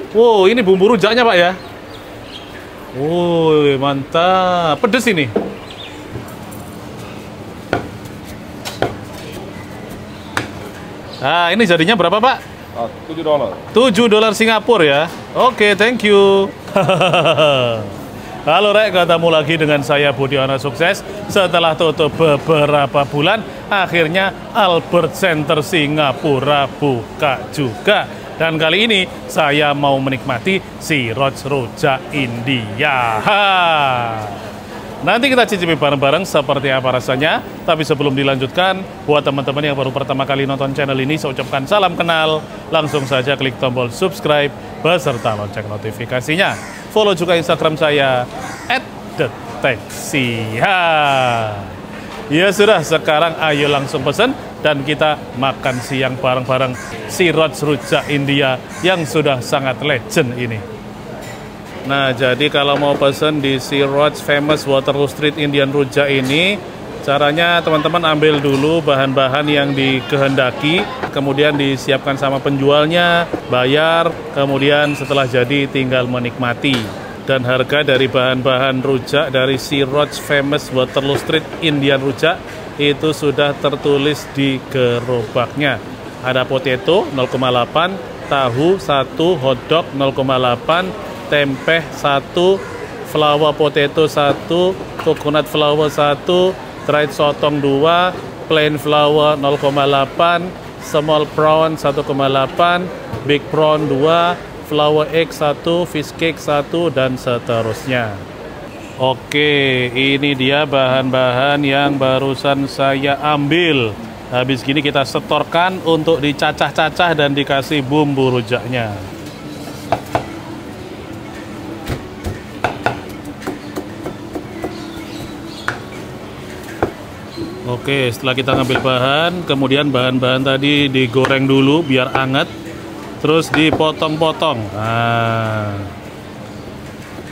Wow, ini bumbu rujaknya Pak ya. Woi, mantap. Pedes ini. Nah, ini jadinya berapa, Pak? $7. $7 Singapura ya. Oke, thank you. Halo Rek, ketemu lagi dengan saya Budiono Sukses. Setelah tutup beberapa bulan, akhirnya Albert Center Singapura buka juga. Dan kali ini saya mau menikmati Siroch Rujak India. Nanti kita cicipi bareng-bareng seperti apa rasanya. Tapi sebelum dilanjutkan, buat teman-teman yang baru pertama kali nonton channel ini, saya ucapkan salam kenal. Langsung saja klik tombol subscribe beserta lonceng notifikasinya. Follow juga Instagram saya @deteksi. Ya sudah, sekarang ayo langsung pesen dan kita makan siang bareng-bareng Siroch Rujak India yang sudah sangat legend ini. Nah, jadi kalau mau pesen di Siroch Famous Waterloo Street Indian Rujak ini, caranya teman-teman ambil dulu bahan-bahan yang dikehendaki, kemudian disiapkan sama penjualnya, bayar, kemudian setelah jadi tinggal menikmati. Dan harga dari bahan-bahan rujak dari Siroch Famous Waterloo Street Indian Rujak itu sudah tertulis di gerobaknya. Ada potato 0,8, tahu 1, hotdog 0,8, tempe 1, flour potato 1, coconut flour 1, dried sotong 2, plain flour 0,8, small prawn 1,8, big prawn 2, flour egg 1, fish cake 1, dan seterusnya. Oke, ini dia bahan-bahan yang barusan saya ambil. Habis gini kita setorkan untuk dicacah-cacah dan dikasih bumbu rujaknya. Oke, setelah kita ngambil bahan, kemudian bahan-bahan tadi digoreng dulu biar anget. Terus dipotong-potong. Nah,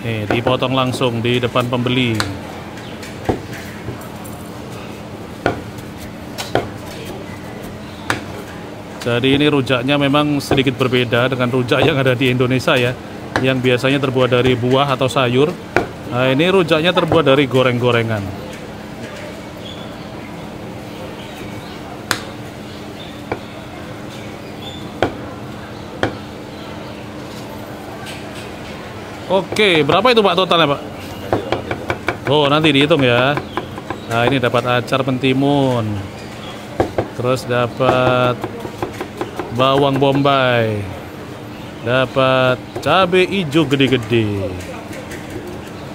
nih dipotong langsung di depan pembeli. Jadi ini rujaknya memang sedikit berbeda dengan rujak yang ada di Indonesia ya, yang biasanya terbuat dari buah atau sayur. Nah, ini rujaknya terbuat dari goreng-gorengan. Oke, berapa itu Pak totalnya Pak? Oh, nanti dihitung ya. Nah, ini dapat acar mentimun. Terus dapat bawang bombay. Dapat cabai hijau gede-gede.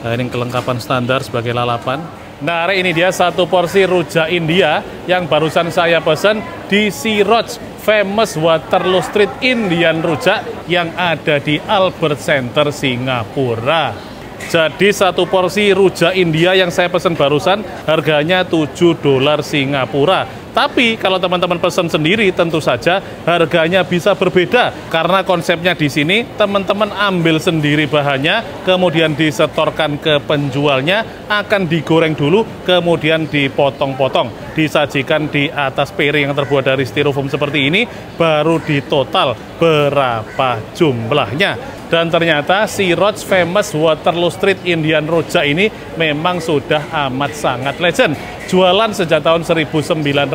Nah, ini kelengkapan standar sebagai lalapan. Nah, ini dia satu porsi rujak India yang barusan saya pesan di Siroch Famous Waterloo Street Indian Rujak yang ada di Albert Center Singapura. Jadi satu porsi rujak India yang saya pesan barusan harganya $7 Singapura. Tapi kalau teman-teman pesan sendiri tentu saja harganya bisa berbeda karena konsepnya di sini teman-teman ambil sendiri bahannya, kemudian disetorkan ke penjualnya, akan digoreng dulu, kemudian dipotong-potong, disajikan di atas piring yang terbuat dari styrofoam seperti ini, baru ditotal berapa jumlahnya. Dan ternyata Siroch Famous Waterloo Street Indian Rujak ini memang sudah amat sangat legend. Jualan sejak tahun 1980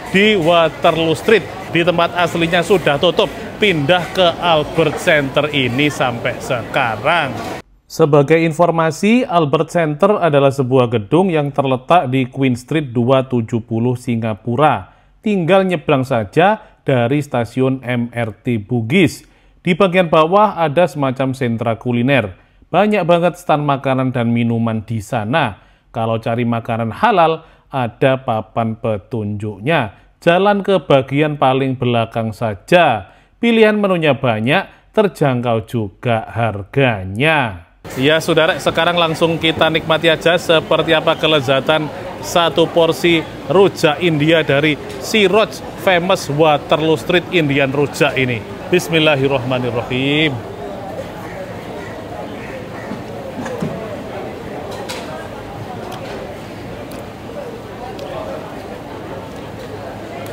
di Waterloo Street. Di tempat aslinya sudah tutup, pindah ke Albert Center ini sampai sekarang. Sebagai informasi, Albert Center adalah sebuah gedung yang terletak di Queen Street 270 Singapura. Tinggal nyebrang saja dari stasiun MRT Bugis. Di bagian bawah ada semacam sentra kuliner. Banyak banget stand makanan dan minuman di sana. Kalau cari makanan halal, ada papan petunjuknya. Jalan ke bagian paling belakang saja. Pilihan menunya banyak, terjangkau juga harganya. Ya saudara, sekarang langsung kita nikmati aja seperti apa kelezatan satu porsi rujak India dari Siroch Famous Waterloo Street Indian Rujak ini. Bismillahirrahmanirrahim.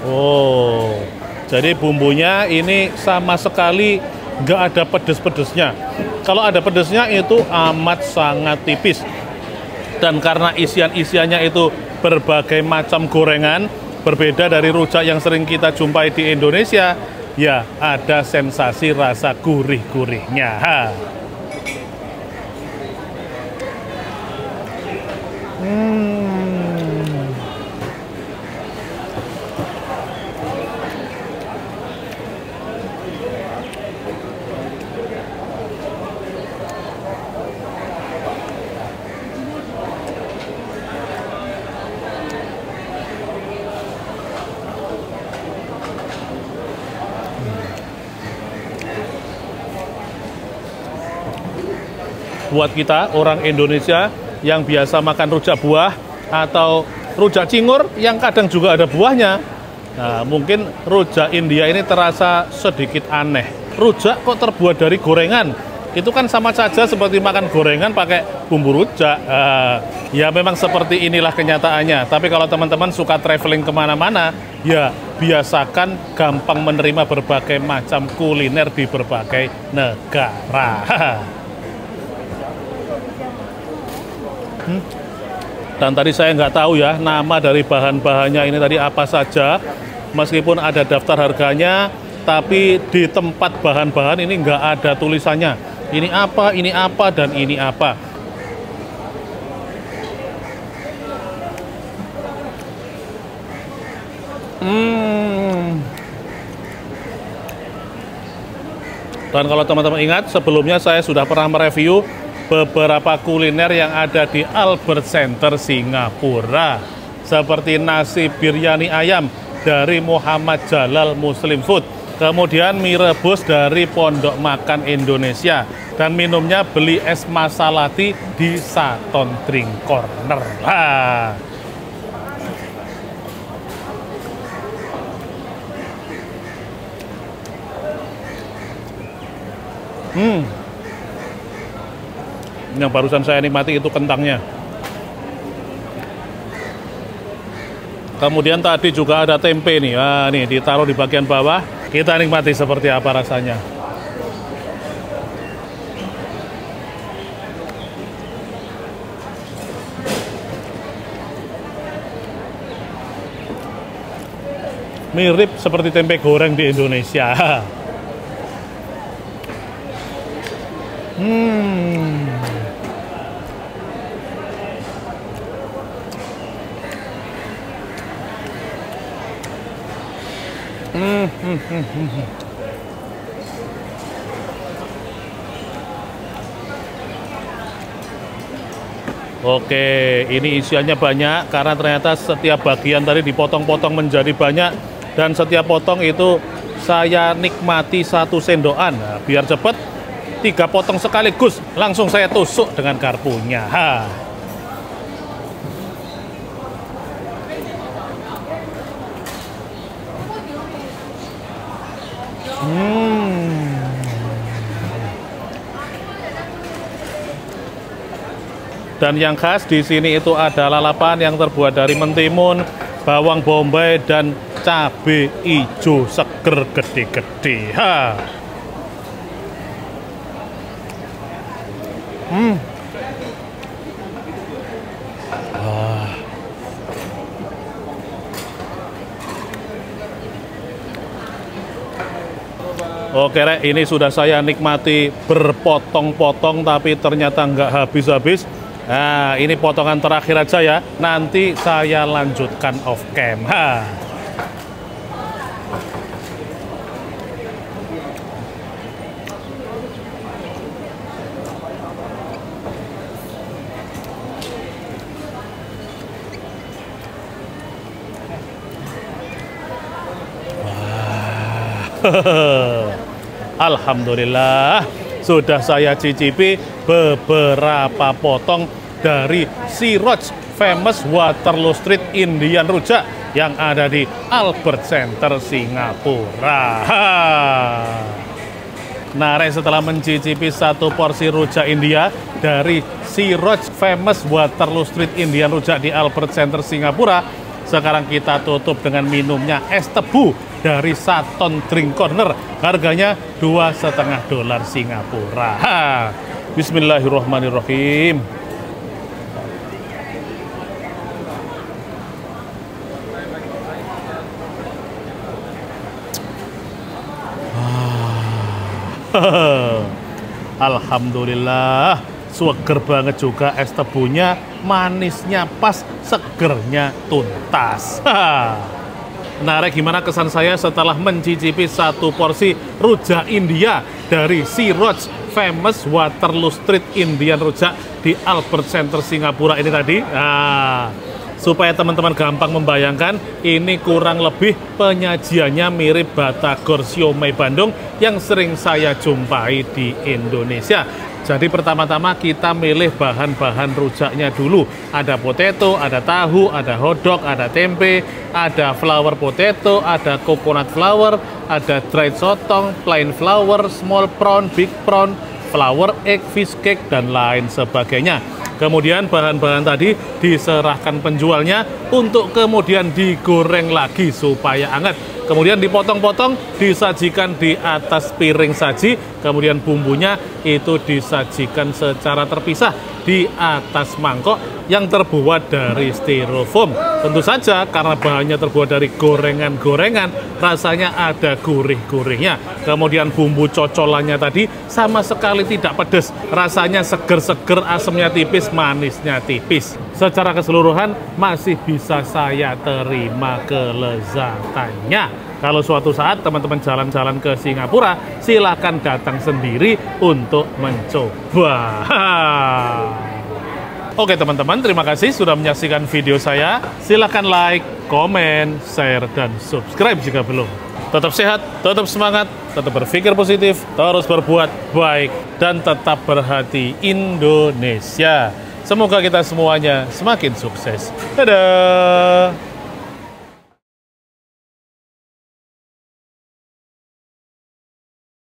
Oh, jadi bumbunya ini sama sekali nggak ada pedes-pedesnya. Kalau ada pedesnya itu amat sangat tipis. Dan karena isian-isiannya itu berbagai macam gorengan, berbeda dari rujak yang sering kita jumpai di Indonesia, ya ada sensasi rasa gurih-gurihnya. Buat kita orang Indonesia yang biasa makan rujak buah atau rujak cingur yang kadang juga ada buahnya, nah mungkin rujak India ini terasa sedikit aneh. Rujak kok terbuat dari gorengan? Itu kan sama saja seperti makan gorengan pakai bumbu rujak. Ya memang seperti inilah kenyataannya. Tapi kalau teman-teman suka traveling kemana-mana, ya biasakan gampang menerima berbagai macam kuliner di berbagai negara. Dan tadi saya nggak tahu ya nama dari bahan-bahannya ini tadi apa saja. Meskipun ada daftar harganya, tapi di tempat bahan-bahan ini nggak ada tulisannya. Ini apa, dan ini apa. Dan kalau teman-teman ingat, sebelumnya saya sudah pernah mereview beberapa kuliner yang ada di Albert Center Singapura, seperti nasi biryani ayam dari Muhammad Jalal Muslim Food, kemudian mie rebus dari Pondok Makan Indonesia, dan minumnya beli es masalati di Saton Drink Corner. Yang barusan saya nikmati itu kentangnya. Kemudian tadi juga ada tempe nih. Nah, nih ditaruh di bagian bawah. Kita nikmati seperti apa rasanya. Mirip seperti tempe goreng di Indonesia. Oke, ini isiannya banyak karena ternyata setiap bagian tadi dipotong-potong menjadi banyak, dan setiap potong itu saya nikmati satu sendokan. Nah, biar cepat, 3 potong sekaligus langsung saya tusuk dengan garpunya. Dan yang khas di sini itu ada lalapan yang terbuat dari mentimun, bawang bombay, dan cabai hijau seger gede-gede. Oke, Rek, ini sudah saya nikmati berpotong-potong, tapi ternyata nggak habis-habis. Nah, ini potongan terakhir aja ya. Nanti saya lanjutkan off cam. Alhamdulillah, sudah saya cicipi beberapa potong dari Siroj Famous Waterloo Street Indian Rujak yang ada di Albert Center Singapura. Nah, setelah mencicipi satu porsi rujak India dari Siroj Famous Waterloo Street Indian Rujak di Albert Center Singapura, sekarang kita tutup dengan minumnya es tebu dari Saton Drink Corner. Harganya $2,5 Singapura. Bismillahirrahmanirrahim. Alhamdulillah, seger banget juga es tebunya, manisnya pas, segernya tuntas. Menarik, gimana kesan saya setelah mencicipi satu porsi rujak India dari Sea Roach Famous Waterloo Street Indian Rujak di Albert Center Singapura ini tadi. Supaya teman-teman gampang membayangkan, ini kurang lebih penyajiannya mirip batagor siomay Bandung yang sering saya jumpai di Indonesia. Jadi pertama-tama kita milih bahan-bahan rujaknya dulu. Ada potato, ada tahu, ada hotdog, ada tempe, ada flour potato, ada coconut flour, ada dried sotong, plain flour, small prawn, big prawn, flour egg, fish cake, dan lain sebagainya. Kemudian bahan-bahan tadi diserahkan penjualnya untuk kemudian digoreng lagi supaya hangat. Kemudian dipotong-potong, disajikan di atas piring saji. Kemudian bumbunya itu disajikan secara terpisah di atas mangkok yang terbuat dari styrofoam. Tentu saja karena bahannya terbuat dari gorengan-gorengan, rasanya ada gurih-gurihnya. Kemudian bumbu cocolannya tadi sama sekali tidak pedas. Rasanya seger-seger, asamnya tipis, manisnya tipis. Secara keseluruhan masih bisa saya terima kelezatannya. Kalau suatu saat teman-teman jalan-jalan ke Singapura, silakan datang sendiri untuk mencoba. Oke teman-teman, terima kasih sudah menyaksikan video saya. Silakan like, komen, share, dan subscribe jika belum. Tetap sehat, tetap semangat, tetap berpikir positif, terus berbuat baik, dan tetap berhati Indonesia. Semoga kita semuanya semakin sukses. Dadah!